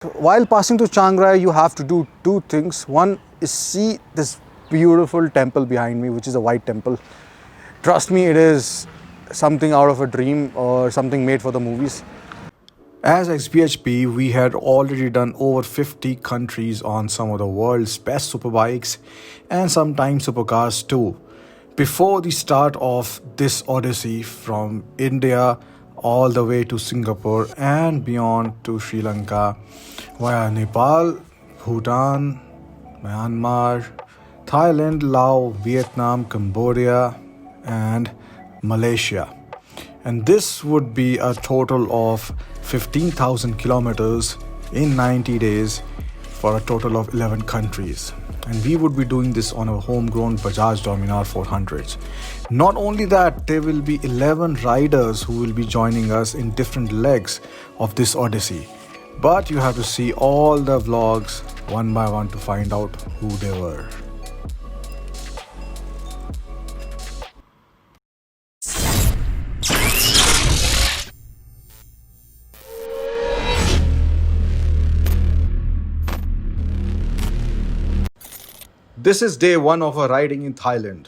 While passing through Chiang Rai, you have to do two things. One is see this beautiful temple behind me, which is a white temple. Trust me, it is something out of a dream or something made for the movies. As XPHP, we had already done over 50 countries on some of the world's best superbikes and sometimes supercars too. Before the start of this odyssey from India all the way to Singapore and beyond to Sri Lanka, via Nepal, Bhutan, Myanmar, Thailand, Laos, Vietnam, Cambodia, and Malaysia. And this would be a total of 15,000 kilometers in 90 days for a total of 11 countries. And we would be doing this on a homegrown Bajaj Dominar 400s. Not only that, there will be 11 riders who will be joining us in different legs of this odyssey. But you have to see all the vlogs one by one to find out who they were. This is day one of our riding in Thailand.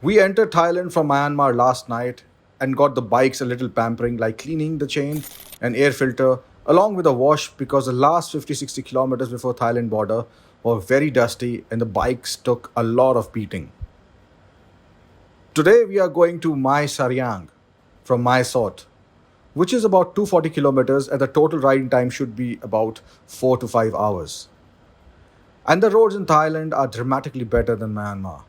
We entered Thailand from Myanmar last night and got the bikes a little pampering, like cleaning the chain and air filter along with a wash, because the last 50-60 kilometers before Thailand border were very dusty and the bikes took a lot of beating. Today we are going to Mae Sariang from Mae Sot, which is about 240 kilometers, and the total riding time should be about 4 to 5 hours. And the roads in Thailand are dramatically better than Myanmar.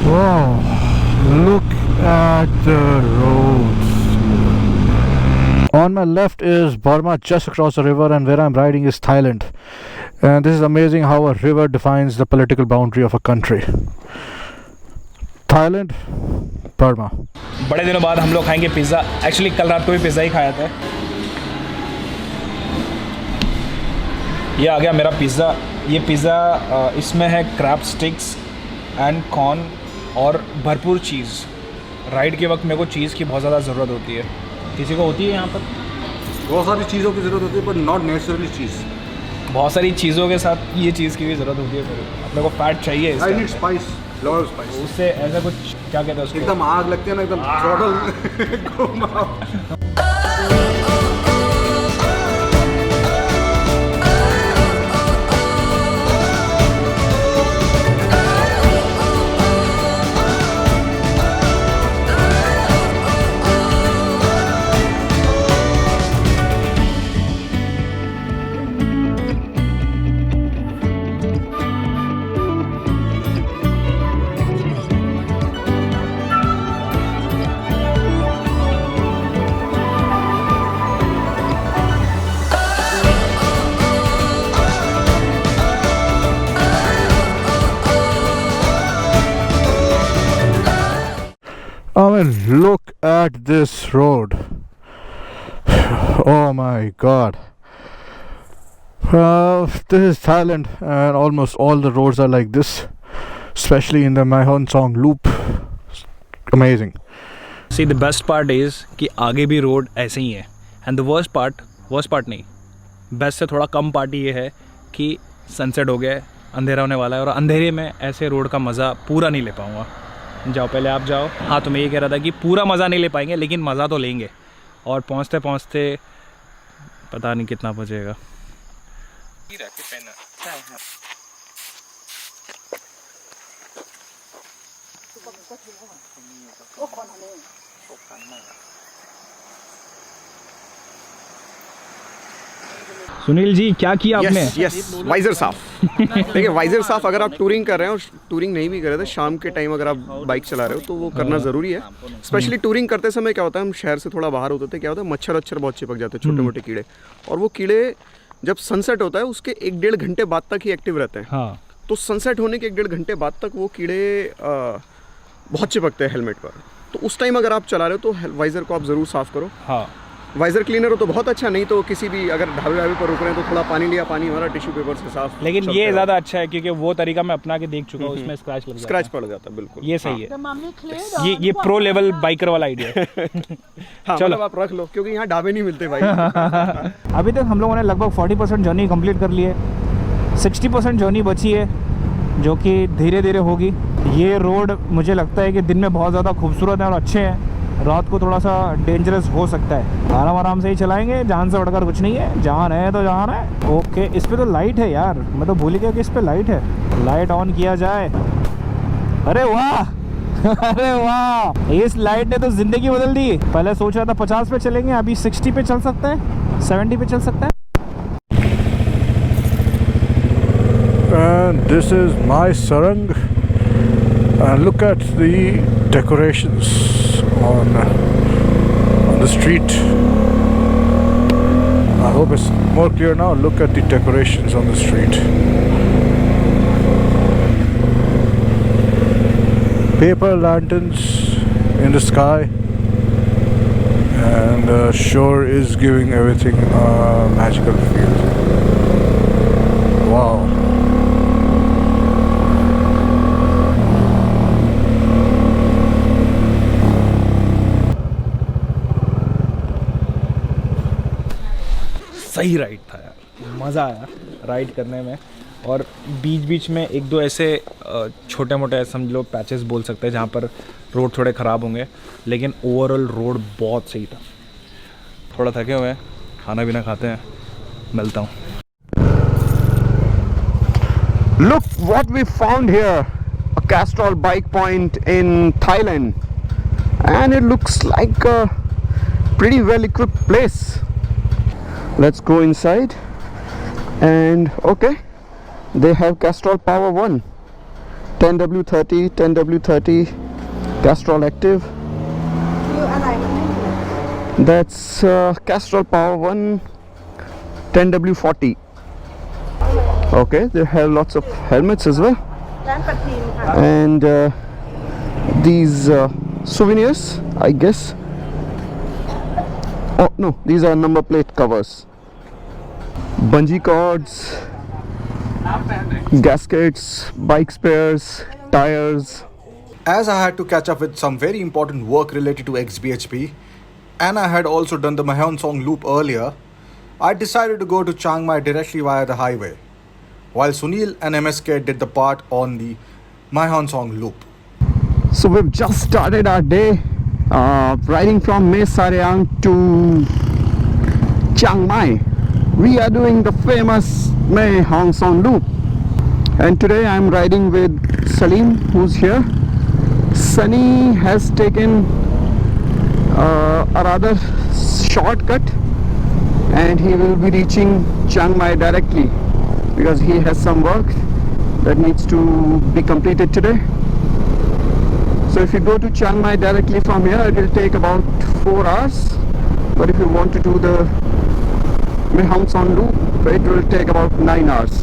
Wow, look at the roads. On my left is Burma, just across the river, and where I'm riding is Thailand. And this is amazing how a river defines the political boundary of a country. Thailand, Burma. बड़े दिनों बाद हम लोग खाएंगे pizza. Actually कल रात को भी पिज़्ज़ा ही खाया था. ये आ गया मेरा पिज़्ज़ा. ये पिज़्ज़ा इसमें है क्रैब स्टिक्स एंड कॉर्न और भरपूर चीज़. राइड के वक्त मेरे को चीज़ की बहुत ज़्यादा ज़रूरत होती है. किसी को होती है यहाँ पर? बहुत सारी चीज़ों की ज़रूरत होती है, पर नॉट नेचुरली चीज़. बहुत सारी चीज़ों के साथ ये चीज़ की भी ज़रूरत होती है. अपने को फैट चाहिए. I need spice, lot of spice. उससे ऐसा कुछ क्या कहते हैं उसको? एकदम आग लगती है ना, एकदम थ्रॉटल घुमाओ. I mean, look at this road. Oh my god. This is Thailand, and almost all the roads are like this, especially in the Mae Song loop. Amazing. See, the best part is कि आगे भी road ऐसे ही है. And the worst part नहीं, best से थोड़ा कम part ये है कि सनसेट हो गया है, अंधेरा होने वाला है, और अंधेरे में ऐसे रोड का मज़ा पूरा नहीं ले पाऊँगा. जाओ, पहले आप जाओ. हाँ, तो मैं ये कह रहा था कि पूरा मज़ा नहीं ले पाएंगे, लेकिन मज़ा तो लेंगे. और पहुँचते पहुँचते पता नहीं कितना बजेगा. सुनील जी, क्या किया आपने? यस, वाइजर साफ. देखिए, वाइजर साफ अगर आप टूरिंग कर रहे हैं और टूरिंग नहीं भी कर रहे थे, शाम के टाइम अगर आप बाइक चला रहे हो तो वो करना ज़रूरी है. स्पेशली टूरिंग करते समय क्या होता है, हम शहर से थोड़ा बाहर होते थे, क्या होता है, मच्छर बहुत चिपक जाते हैं, छोटे मोटे कीड़े. और वो कीड़े जब सनसेट होता है उसके 1-1.5 घंटे बाद तक ही एक्टिव रहते हैं. हाँ. तो सनसेट होने के 1-1.5 घंटे बाद तक वो कीड़े बहुत चिपकते हैं हेलमेट पर. तो उस टाइम अगर आप चला रहे हो तो वाइजर को आप ज़रूर साफ़ करो. हाँ. वाइजर क्लीनर हो तो बहुत अच्छा, नहीं तो किसी भी अगर ढाबे पर रुक रहे हैं तो थोड़ा पानी लिया, पानी हमारा टिश्यू पेपर से साफ। लेकिन चलते ये रहो। ज़्यादा अच्छा है क्योंकि वो तरीका मैं अपना के देख चुका हूँ, उसमें स्क्रैच लग जाता स्क्रैच है। पड़ जाता है, बिल्कुल ये सही है, The mummy cleared ये प्रो लेवल बाइकर वाला आइडिया है। हाँ, चलो। मतलब आप रख लो क्योंकि यहाँ ढाबे नहीं मिलते भाई। अभी तक हम लोगों ने लगभग 40% जर्नी कंप्लीट कर ली है, 60% जर्नी बची है जो कि धीरे धीरे होगी। ये रोड मुझे लगता है कि दिन में बहुत ज़्यादा खूबसूरत है और अच्छे हैं, रात को थोड़ा सा डेंजरस हो सकता है। आराम आराम से ही चलाएंगे, जान से बढ़कर कुछ नहीं है, जान है तो जान है। ओके, इस पे तो लाइट है यार, मैं तो भूल गया कि इस पे लाइट है। लाइट ऑन किया जाए। अरे वाह अरे वाह, इस लाइट ने तो ज़िंदगी बदल दी। पहले सोच रहा था 50 पे चलेंगे, अभी 60 पे चल सकते हैं, 70 पे चल सकते हैं। And this is my sarang, and look at the decorations on the street. I hope it's more clear now. Look at the decorations on the street. Paper lanterns in the sky, and shore is giving everything a magical feel. Wow. सही ride था यार, मज़ा आया ride करने में। और बीच बीच में एक दो ऐसे छोटे मोटे समझ लो पैचेस बोल सकते हैं जहाँ पर रोड थोड़े ख़राब होंगे, लेकिन ओवरऑल रोड बहुत सही था। थोड़ा थके हुए हैं, खाना पीना खाते हैं, मिलता हूँ। Look what we found here, a Castrol bike point in Thailand, and it looks like a pretty well equipped place. Let's go inside, and okay, they have Castrol Power 1, 10W30, 10W30, Castrol Active. You alignment. That's Castrol Power 1, 10W40. Okay, they have lots of helmets as well, 10 ค่ะ and these souvenirs, I guess. Oh no, these are number plate covers. Bungee cords, gaskets, bike spares, tires. As I had to catch up with some very important work related to XBHP, and I had also done the Mahon Song loop earlier, I decided to go to Chiang Mai directly via the highway, while Sunil and MSK did the part on the Mahon Song loop. So we've just started our day riding from Mae Sariang to Chiang Mai. We are doing the famous Mae Hong Son loop, and today I'm riding with Salim, who's here. Sunny has taken a rather shortcut, and he will be reaching Chiang Mai directly because he has some work that needs to be completed today. So if you go to Chiang Mai directly from here, it will take about 4 hours. But if you want to do the Mae Hong Son loop, it will take about 9 hours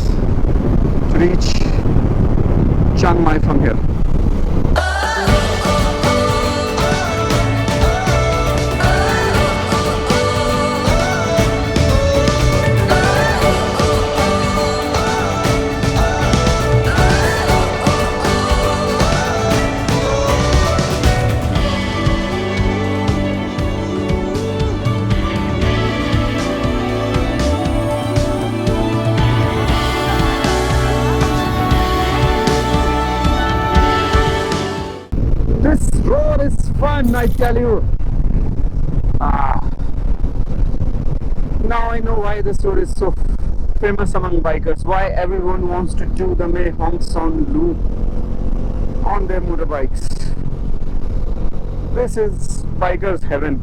to reach Chiang Mai from here. This road is fun, I tell you. Now I know why this road is so famous among bikers. Why everyone wants to do the Mae Hong Son loop on their motorbikes. This is bikers' heaven.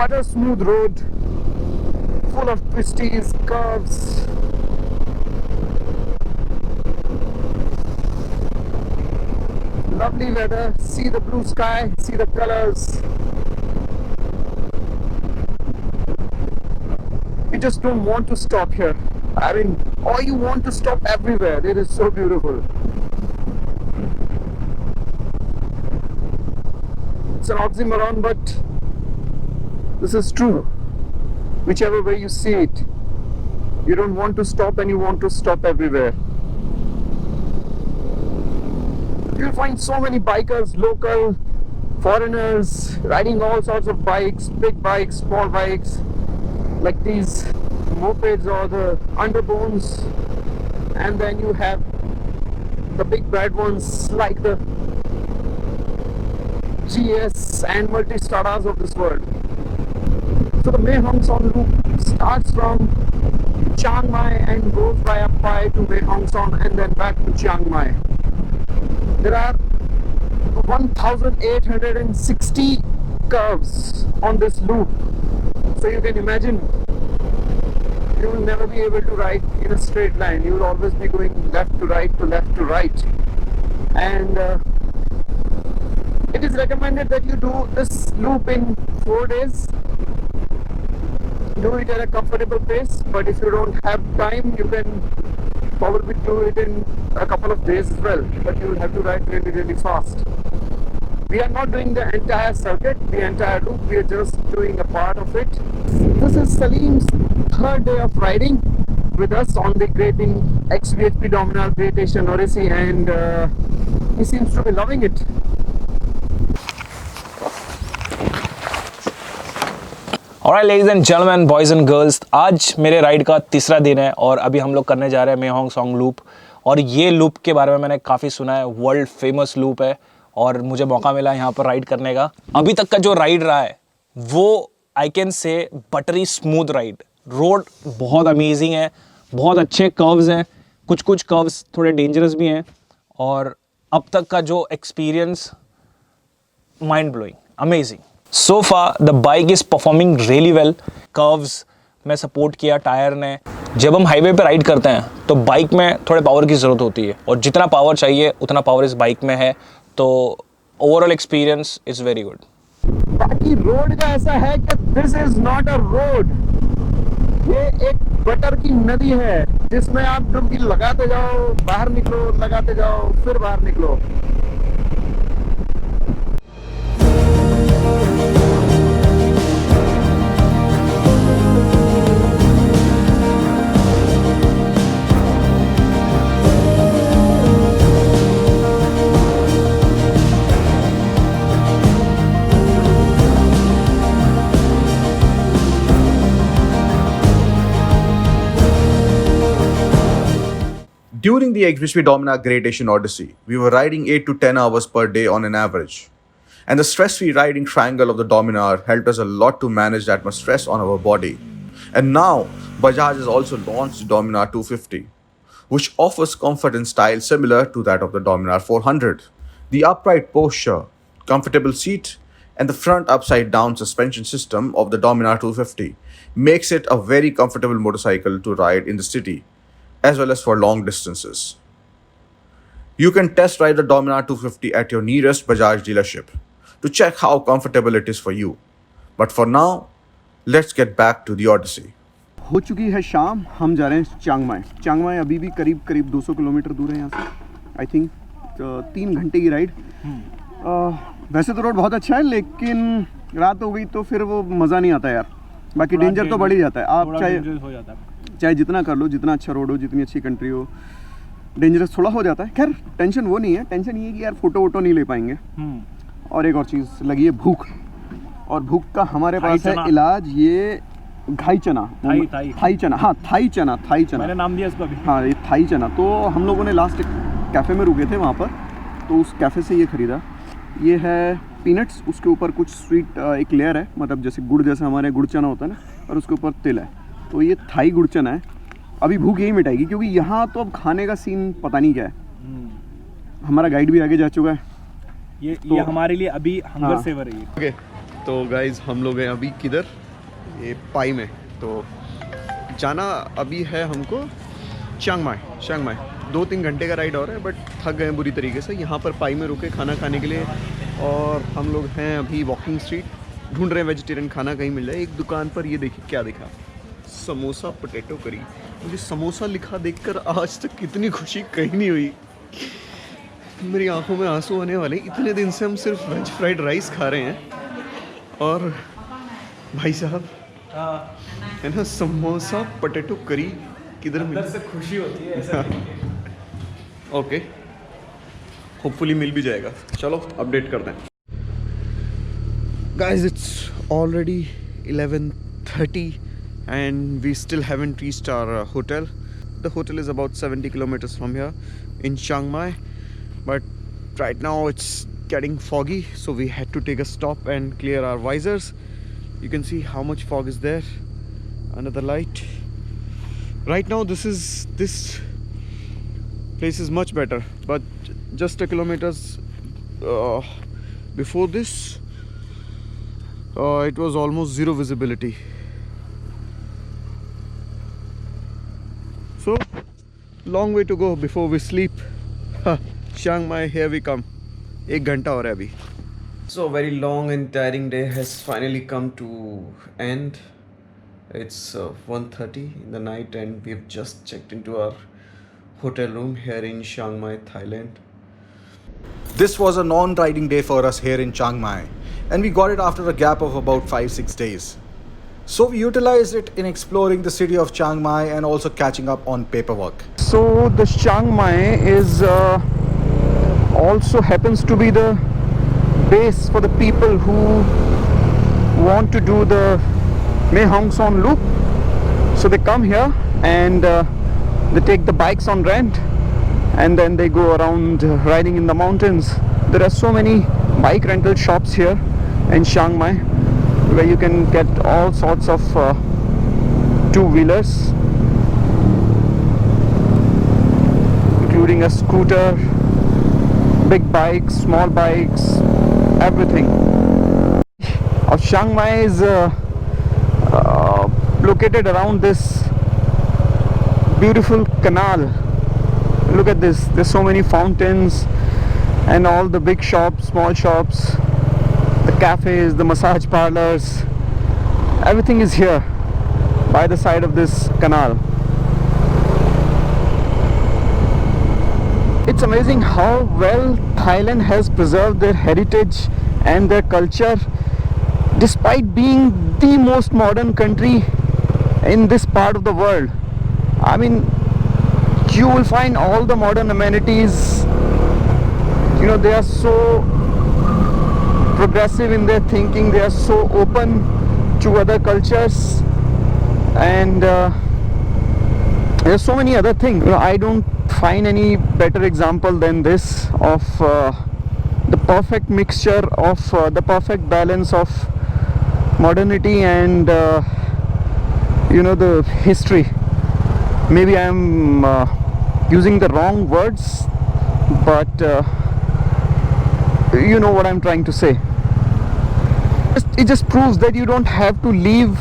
What a smooth road, full of twisties, curves. Lovely weather, see the blue sky, see the colors. You just don't want to stop here. I mean, or you want to stop everywhere. It is so beautiful. It's an oxymoron, but This is true. Whichever way you see it, you don't want to stop and you want to stop everywhere. You'll find so many bikers, local, foreigners, riding all sorts of bikes, big bikes, small bikes, like these mopeds or the underbones. And then you have the big bad ones like the GS and multi-staras of this world. So the Mae Hong Son loop starts from Chiang Mai and goes via Pai to Mae Hong Son and then back to Chiang Mai. There are 1,860 curves on this loop. So you can imagine you will never be able to ride in a straight line. You will always be going left to right to left to right. And it is recommended that you do this loop in 4 days. Do it at a comfortable pace, but if you don't have time, you can probably do it in a couple of days as well, but you will have to ride really, really fast. We are not doing the entire circuit, the entire loop, we are just doing a part of it. This is Salim's third day of riding with us on the Grating XVHP Dominar Great Asian Odyssey, and he seems to be loving it. Alright ladies and gentleman, boys and girls, आज मेरे ride का तीसरा दिन है और अभी हम लोग करने जा रहे हैं मे होंग सॉन्ग लूप। और ये लूप के बारे में मैंने काफ़ी सुना है, वर्ल्ड फेमस लूप है और मुझे मौका मिला यहाँ पर राइड करने का। अभी तक का जो राइड रहा है वो I can say buttery smooth ride. Road बहुत अमेजिंग है, बहुत अच्छे कर्व्स हैं, कुछ कुछ कर्व्स थोड़े डेंजरस भी हैं और अब तक का जो experience mind blowing, amazing. So far the bike is performing really well. Curves में सपोर्ट किया टायर ने। जब हम हाईवे पे राइड करते हैं तो बाइक में थोड़े पावर की ज़रूरत होती है और जितना पावर चाहिए उतना पावर इस बाइक में है, तो overall experience is very good. बाकी रोड का ऐसा है कि this is not a road, ये एक बटर की नदी है जिसमें आप डुबकी लगाते जाओ, बाहर निकलो, लगाते जाओ, फिर बाहर निकलो। During the XVHP Dominar Great Asian Odyssey, we were riding 8 to 10 hours per day on an average. And the stress-free riding triangle of the Dominar helped us a lot to manage that much stress on our body. And now, Bajaj has also launched the Dominar 250, which offers comfort and style similar to that of the Dominar 400. The upright posture, comfortable seat, and the front upside-down suspension system of the Dominar 250 makes it a very comfortable motorcycle to ride in the city, as well as for long distances. You can test ride the Dominar 250 at your nearest Bajaj dealership to check how comfortable it is for you. But for now, let's get back to the Odyssey. हो चुकी है शाम, हम जा रहे हैं Chiang Mai. Chiang Mai अभी भी करीब 200 किलोमीटर दूर है यहाँ से। आई थिंक 3 घंटे की राइड। वैसे तो रोड बहुत अच्छा है, लेकिन रात हो गई तो फिर वो मज़ा नहीं आता यार। बाकी डेंजर तो बढ़ ही जाता है। आप चाहे जितना कर लो, जितना अच्छा रोड हो, जितनी अच्छी कंट्री हो, डेंजरस थोड़ा हो जाता है। खैर टेंशन वो नहीं है, टेंशन ये है कि यार फोटो वोटो नहीं ले पाएंगे। और एक और चीज़ लगी है भूख, और भूख का हमारे पास है इलाज, ये घाई चना, थाई चना। हाँ, थाई चना मैंने नाम दिया इसको अभी। हाँ, ये थाई चना। तो हम लोगों ने लास्ट एक कैफ़े में रुके थे वहाँ पर, तो उस कैफ़े से ये ख़रीदा। ये है पीनट्स, उसके ऊपर कुछ स्वीट एक लेयर है, मतलब जैसे गुड़ जैसा हमारे गुड़ चना होता है ना, और उसके ऊपर तिल है। तो ये थाई गुड़ चना है। अभी भूख यही मिटाएगी, क्योंकि यहाँ तो अब खाने का सीन पता नहीं क्या है। हमारा गाइड भी आगे जा चुका है। ये हमारे लिए अभी हंगर सेवर है। ओके, तो गाइज हम लोग हैं अभी किधर, ये पाई में। तो जाना अभी है हमको चियांग माई। 2-3 घंटे का राइड और है, बट थक गए बुरी तरीके से। यहाँ पर पाई में रुके खाना खाने के लिए, और हम लोग हैं अभी वॉकिंग स्ट्रीट, ढूंढ रहे हैं वेजिटेरियन खाना कहीं मिल जाए। एक दुकान पर ये देखिए क्या दिखा, समोसा पोटैटो करी। मुझे समोसा लिखा देखकर आज तक कितनी खुशी कहीं नहीं हुई, मेरी आंखों में आंसू आने वाले। इतने दिन से हम सिर्फ वेज फ्राइड राइस खा रहे हैं, और भाई साहब है ना, समोसा पोटैटो करी किधर मिल से खुशी होती है ऐसा ओके, होपफुली मिल भी जाएगा। चलो अपडेट करते हैं। Guys, it's already 11:30 and we still haven't reached our hotel. The hotel is about 70 kilometers from here in Chiang Mai, but right now it's getting foggy, so we had to take a stop and clear our visors. You can see how much fog is there under the light. Right now this place is much better, but just a kilometers before this it was almost zero visibility. So long way to go before we sleep. Chiang Mai, here we come. 1 घंटा हो रहा है अभी. So very long and tiring day has finally come to end. It's 1:30 in the night and we've just checked into our hotel room here in Chiang Mai, Thailand. This was a non-riding day for us here in Chiang Mai, and we got it after a gap of about 5-6 days. So we utilized it in exploring the city of Chiang Mai and also catching up on paperwork. So the Chiang Mai is also happens to be the base for the people who want to do the Mae Hong Son loop. So they come here and they take the bikes on rent and then they go around riding in the mountains. There are so many bike rental shops here in Chiang Mai where you can get all sorts of two-wheelers, including a scooter, big bikes, small bikes, everything. Chiang Mai is located around this beautiful canal. Look at this, there's so many fountains and all the big shops, small shops, the cafes, the massage parlors, everything is here by the side of this canal. It's amazing how well Thailand has preserved their heritage and their culture despite being the most modern country in this part of the world. I mean, you will find all the modern amenities. You know, they are so progressive in their thinking, they are so open to other cultures, and there's so many other things. You know, I don't find any better example than this of the perfect mixture of the perfect balance of modernity and you know, the history. Maybe I'm using the wrong words, but you know what I'm trying to say. It just proves that you don't have to leave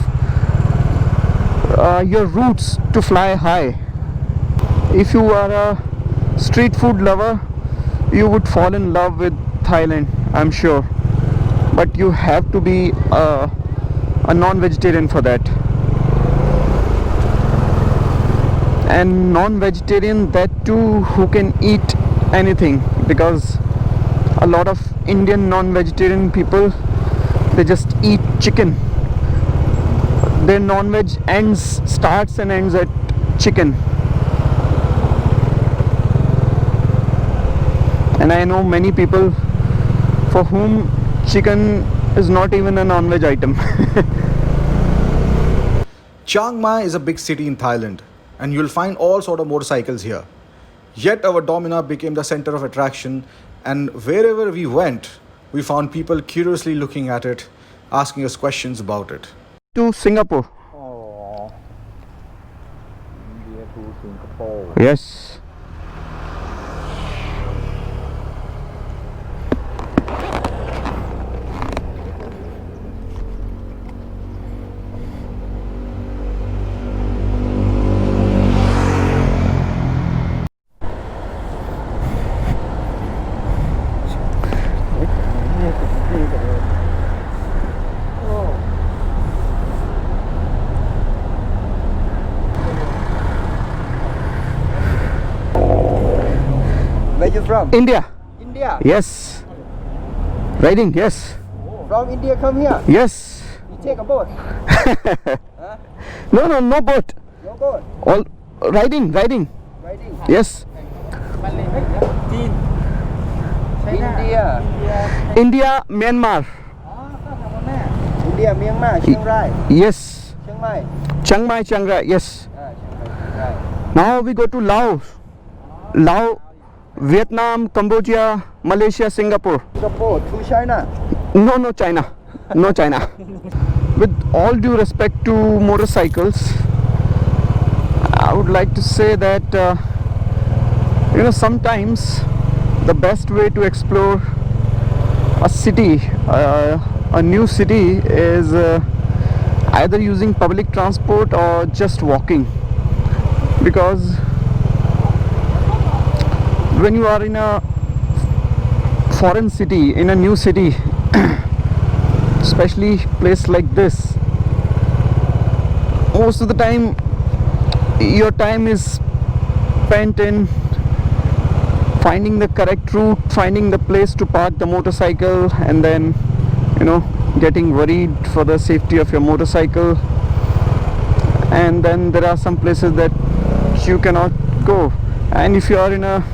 your roots to fly high. If you are a street food lover, you would fall in love with Thailand, I'm sure. But you have to be a non-vegetarian for that. And non-vegetarian that too who can eat anything, because a lot of Indian non-vegetarian people, they just eat chicken. Their non-veg starts and ends at chicken. And I know many people for whom chicken is not even a non-veg item. Chiang Mai is a big city in Thailand, and you'll find all sort of motorcycles here. Yet our Dominar became the center of attraction, and wherever we went, we found people curiously looking at it, asking us questions about it. To Singapore. India to Singapore. Yes. Where you from? India. India. Yes. Riding. Yes. From India come here. Yes. Which take a boat. No, no boat. No boat. All riding. Riding. Yes. India. India, Myanmar. India, Myanmar, Chiang Rai. Yes. Chiang Mai. Chiang Mai, Chiang Rai. Yes. Chiang Rai. Now we go to Laos. Laos, Vietnam, Cambodia, Malaysia, Singapore. Singapore to China. No China. No China. With all due respect to motorcycles, I would like to say that sometimes the best way to explore a city, a new city, is either using public transport or just walking. Because when you are in a foreign city, in a new city, especially place like this, most of the time your time is spent in finding the correct route, finding the place to park the motorcycle, and then getting worried for the safety of your motorcycle. And then there are some places that you cannot go, and if you are in a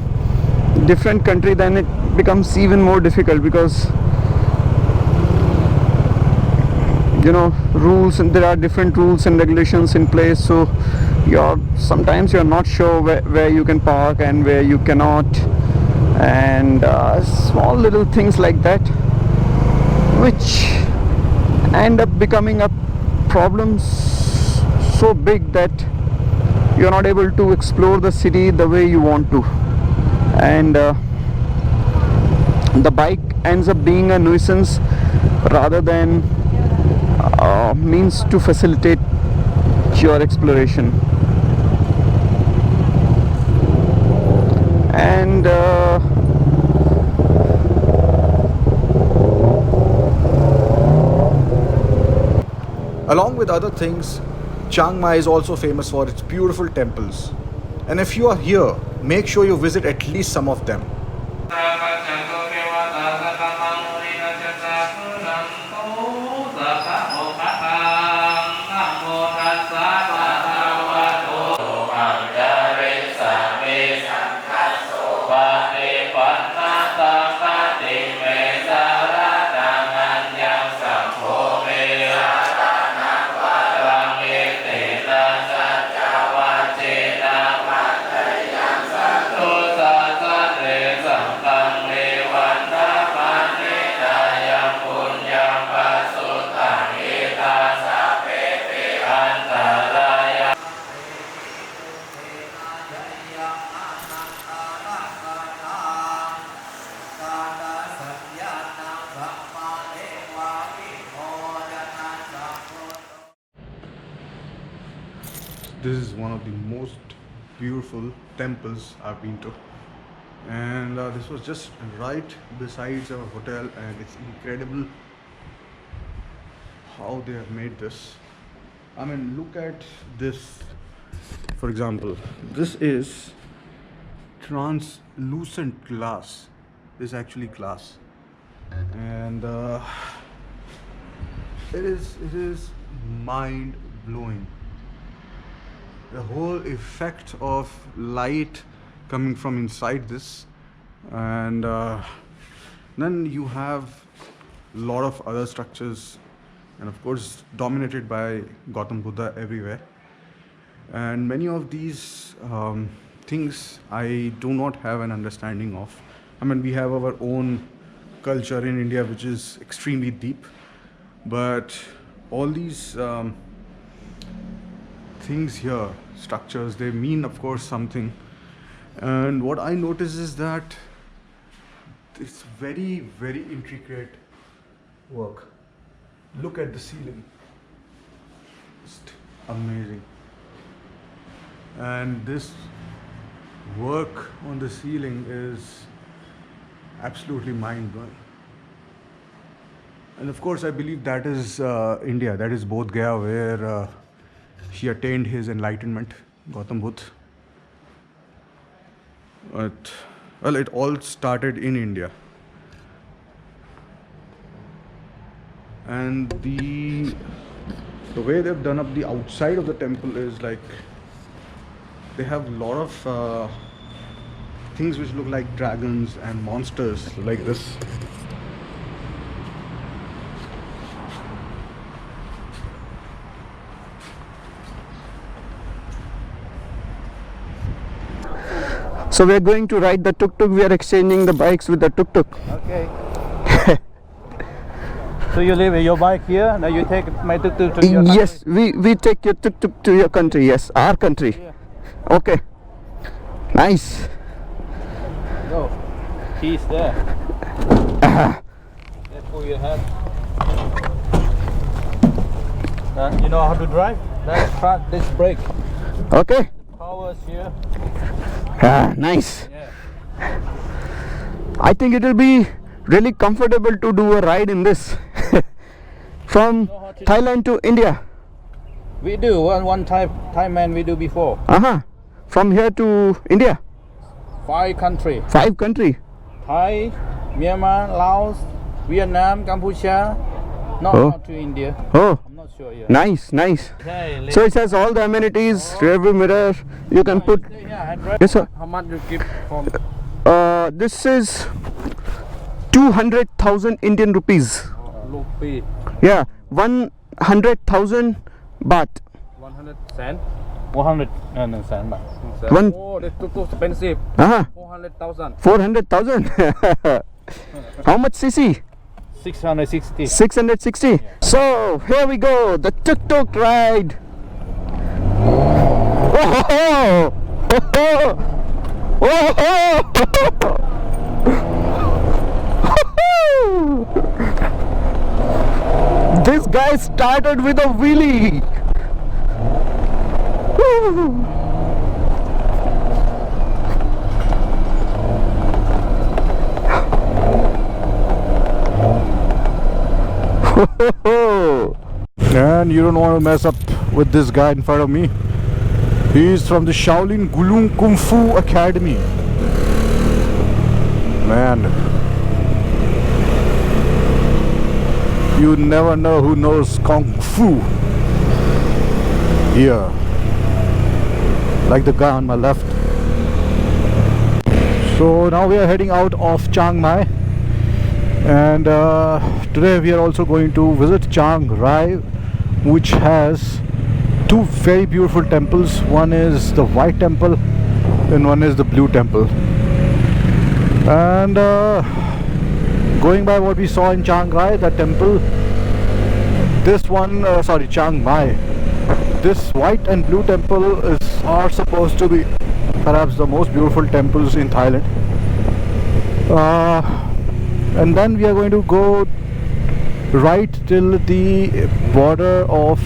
different country, then it becomes even more difficult, because rules, and there are different rules and regulations in place, so sometimes you're not sure where you can park and where you cannot, and small little things like that, which end up becoming a problem so big that you're not able to explore the city the way you want to, and the bike ends up being a nuisance rather than means to facilitate your exploration. And along with other things, Chiang Mai is also famous for its beautiful temples. And if you are here, make sure you visit at least some of them. This is one of the most beautiful temples I've been to, and this was just right beside our hotel, and it's incredible how they have made this. I mean, look at this. For example, this is translucent glass. This is actually glass, and it is mind blowing. The whole effect of light coming from inside this, and then you have a lot of other structures, and of course dominated by Gautam Buddha everywhere. And many of these things I do not have an understanding of. I mean, we have our own culture in India which is extremely deep, but all these things here, structures, they mean of course something. And what I notice is that it's very, very intricate work. Look at the ceiling, just amazing. And this work on the ceiling is absolutely mind-blowing. And of course I believe that is India, that is Bodh Gaya, where he attained his enlightenment, Gautam Buddha. But, well, it all started in India. And the way they've done up the outside of the temple is like they have a lot of things which look like dragons and monsters like this. So we are going to ride the tuk-tuk. We are exchanging the bikes with the tuk-tuk. Okay. So you leave your bike here, now you take my tuk-tuk to your Yes, we take your tuk-tuk to your country. Yes, our country. Okay. Nice. Go. Keys there. Let's pull your head. You know how to drive? That's front, this brake. Okay. Power's here. Nice. I think it will be really comfortable to do a ride in this from Thailand to India. We do one Thai man we do before. From here to India. 5 country. 5 country. Thai, Myanmar, Laos, Vietnam, Cambodia. Not to India. Oh, I'm not sure. Yeah. nice. Okay, So it has all the amenities, rearview mirror. You can put. Yes, sir. How much you give from? This is 200,000 Indian rupees. Rupee. Yeah, 100,000 baht. 100 cent. 100 cent. One. Oh, that's too expensive. 400,000. 400,000. How much cc? 660. 660. So here we go, the tuk-tuk ride. Oh, this guy started with a wheelie. And you don't want to mess up with this guy in front of me. He's from the Shaolin Gulung Kung Fu Academy. Man, you never know who knows Kung Fu. Here, like the guy on my left. So now we are heading out of Chiang Mai. And today we are also going to visit Chiang Rai, which has 2 very beautiful temples. One is the white temple and one is the blue temple. And going by what we saw in Chiang Rai, the temple, Chiang Mai, this white and blue temple are supposed to be perhaps the most beautiful temples in Thailand. And then we are going to go right till the border of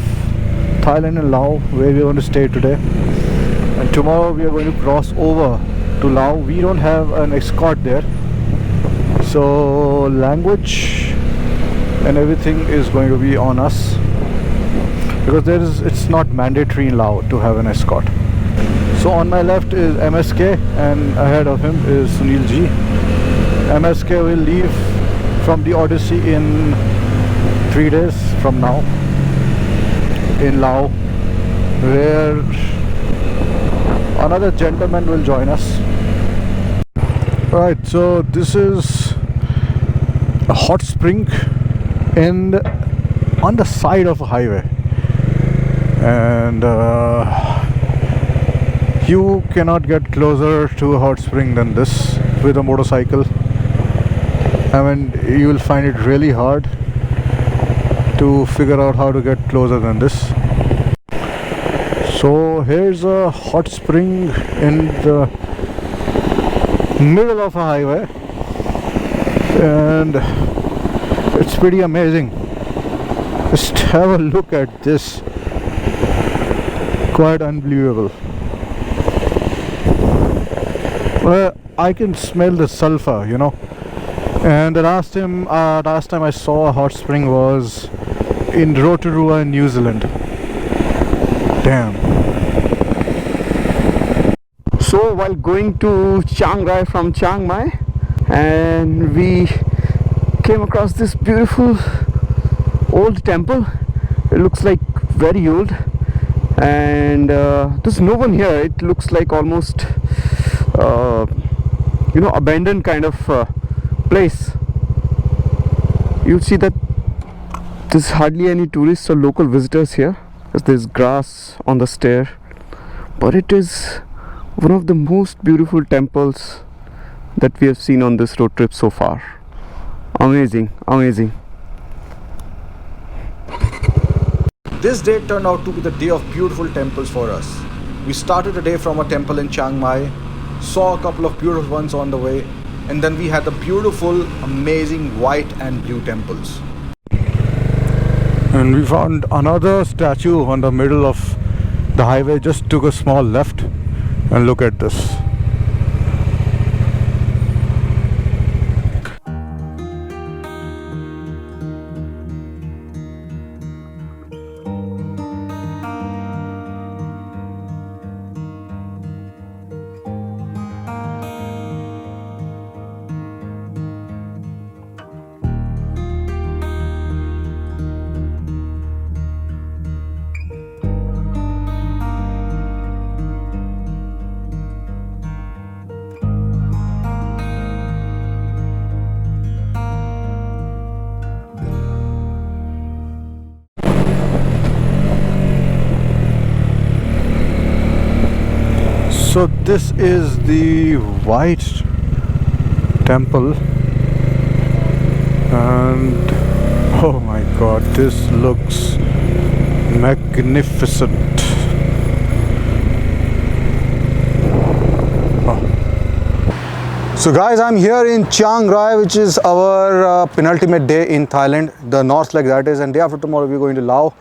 Thailand and Laos, where we are going to stay today. And tomorrow we are going to cross over to Laos. We don't have an escort there, so language and everything is going to be on us, because it's not mandatory in Laos to have an escort. So on my left is MSK and ahead of him is Sunil Ji. MSK will leave from the Odyssey in 3 days from now in Laos, where another gentleman will join us. Right, so this is a hot spring on the side of a highway, and you cannot get closer to a hot spring than this with a motorcycle. I mean, you will find it really hard to figure out how to get closer than this. So here's a hot spring in the middle of a highway, and it's pretty amazing. Just have a look at this. Quite unbelievable. Well, I can smell the sulfur, you know. And the last time I saw a hot spring was in Rotorua, New Zealand. Damn. So while going to Chiang Rai from Chiang Mai, and we came across this beautiful old temple. It looks like very old, and there's no one here. It looks like almost abandoned kind of place. You'll see that there's hardly any tourists or local visitors here, as there's grass on the stair, but it is one of the most beautiful temples that we have seen on this road trip so far. Amazing. This day turned out to be the day of beautiful temples for us. We started the day from a temple in Chiang Mai, saw a couple of beautiful ones on the way, and then we had the beautiful, amazing white and blue temples. And we found another statue on the middle of the highway, just took a small left, and look at this. So this is the white temple, and oh my god, this looks magnificent. So guys, I'm here in Chiang Rai, which is our penultimate day in Thailand, the north leg that is, and day after tomorrow we're going to Laos.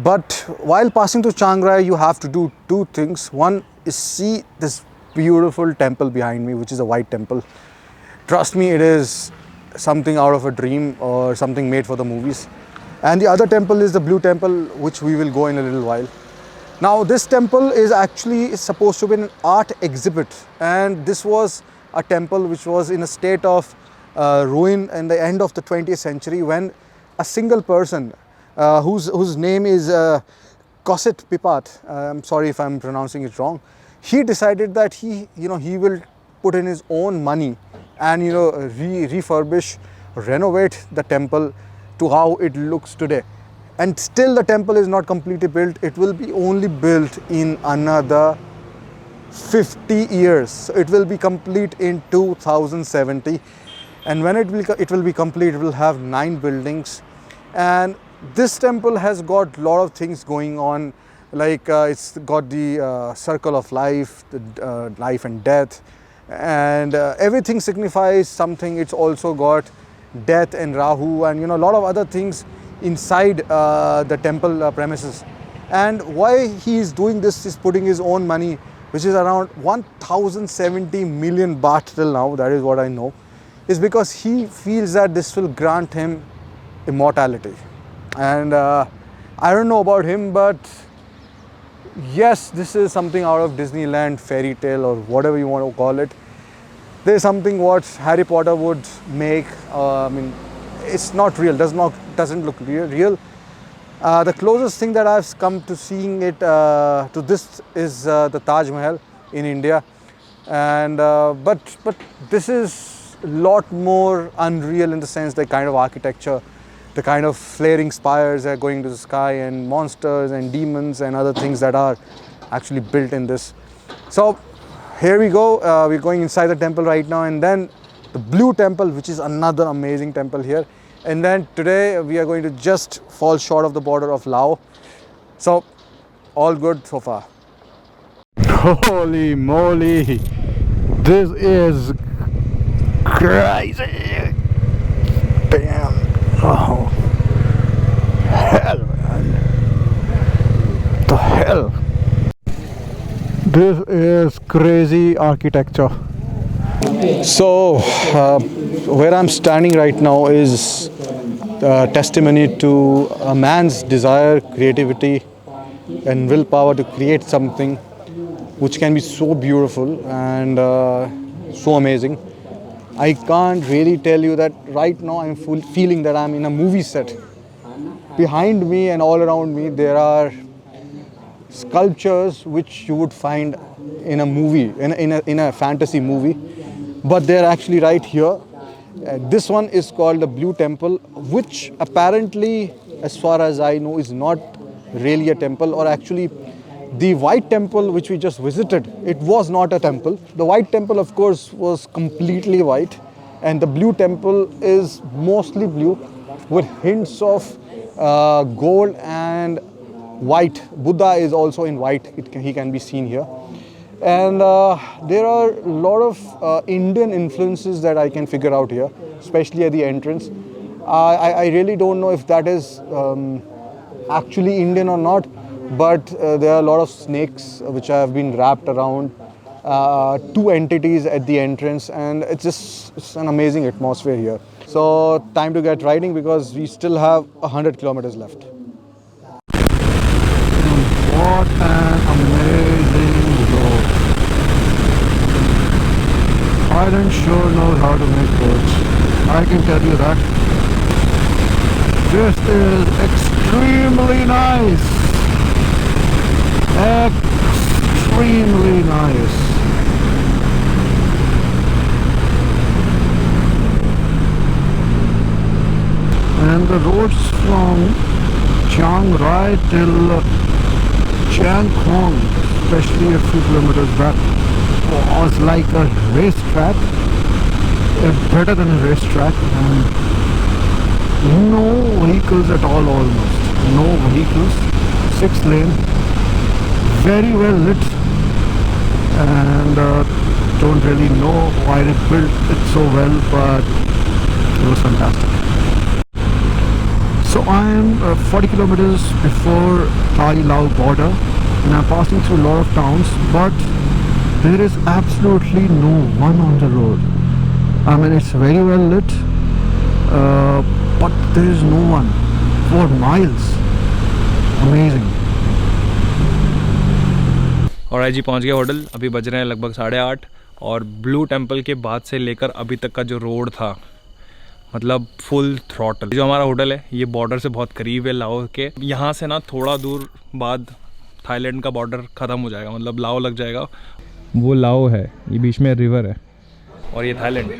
But while passing through Chiang Rai, you have to do two things. One is see this beautiful temple behind me, which is a white temple. Trust me, it is something out of a dream or something made for the movies. And the other temple is the blue temple, which we will go in a little while. Now this temple is actually supposed to be an art exhibit, and this was a temple which was in a state of ruin in the end of the 20th century, when a single person whose name is Kosit Pipat, I'm sorry if I'm pronouncing it wrong, he decided that he will put in his own money and refurbish, renovate the temple to how it looks today. And still the temple is not completely built. It will be only built in another 50 years. So it will be complete in 2070, and when it will be complete, it will have 9 buildings. And this temple has got a lot of things going on, like it's got the circle of life, the life and death, and everything signifies something. It's also got death and Rahu and a lot of other things inside the temple premises. And why he is doing this is putting his own money, which is around 1070 million baht till now, that is what I know, is because he feels that this will grant him immortality. And I don't know about him, but yes, this is something out of Disneyland fairy tale or whatever you want to call it. There's something what Harry Potter would make. It's not real, doesn't look real. The closest thing that I've come to seeing it to this is the Taj Mahal in India, and but this is a lot more unreal in the sense the kind of architecture, the kind of flaring spires that are going to the sky, and monsters and demons and other things that are actually built in this. So here we go, we're going inside the temple right now, and then the blue temple, which is another amazing temple here. And then today we are going to just fall short of the border of Laos. So all good so far. Holy moly, this is crazy. Damn. Oh hell, man. The hell. This is crazy architecture. So where I'm standing right now is testimony to a man's desire, creativity and willpower to create something which can be so beautiful and so amazing. I can't really tell you that right now I'm feeling that I'm in a movie set. behind me and all around me there are sculptures which you would find in a movie, in a fantasy movie, but they're actually right here. This one is called the Blue Temple, which apparently, as far as I know, is not really a temple, or actually the White Temple which we just visited, it was not a temple. The White Temple, of course, was completely white, and the Blue Temple is mostly blue with hints of gold and white. Buddha is also in white, he can be seen here. And there are a lot of Indian influences that I can figure out here, especially at the entrance. I really don't know if that is actually Indian or not, but there are a lot of snakes which have been wrapped around two entities at the entrance, and it's an amazing atmosphere here. So time to get riding because we still have 100 kilometers left. What an amazing road. Thailand sure knows how to make roads. I can tell you that. This is extremely nice. Extremely nice. And the roads from Chiang Rai till Chiang Khong, especially a few kilometers back, was like a racetrack, better than a racetrack, and no vehicles at all, almost no vehicles, 6 lane, very well lit, and don't really know why they built it so well, but it was fantastic. So I am 40 kilometers before Thai-Lao border, and I'm passing through a lot of towns, but there is absolutely no one on the road. I mean, it's very well lit, but there is no one for miles. Amazing. और आई जी पहुँच गया hotel. अभी बज रहे हैं लगभग 8:30, और blue temple के बाद से लेकर अभी तक का जो रोड था, मतलब फुल थ्रॉटल। जो हमारा होटल है ये बॉर्डर से बहुत करीब है लाओ के। यहाँ से ना थोड़ा दूर बाद थाईलैंड का बॉर्डर ख़त्म हो जाएगा, मतलब लाओ लग जाएगा। वो लाओ है, ये बीच में रिवर है और ये थाईलैंड।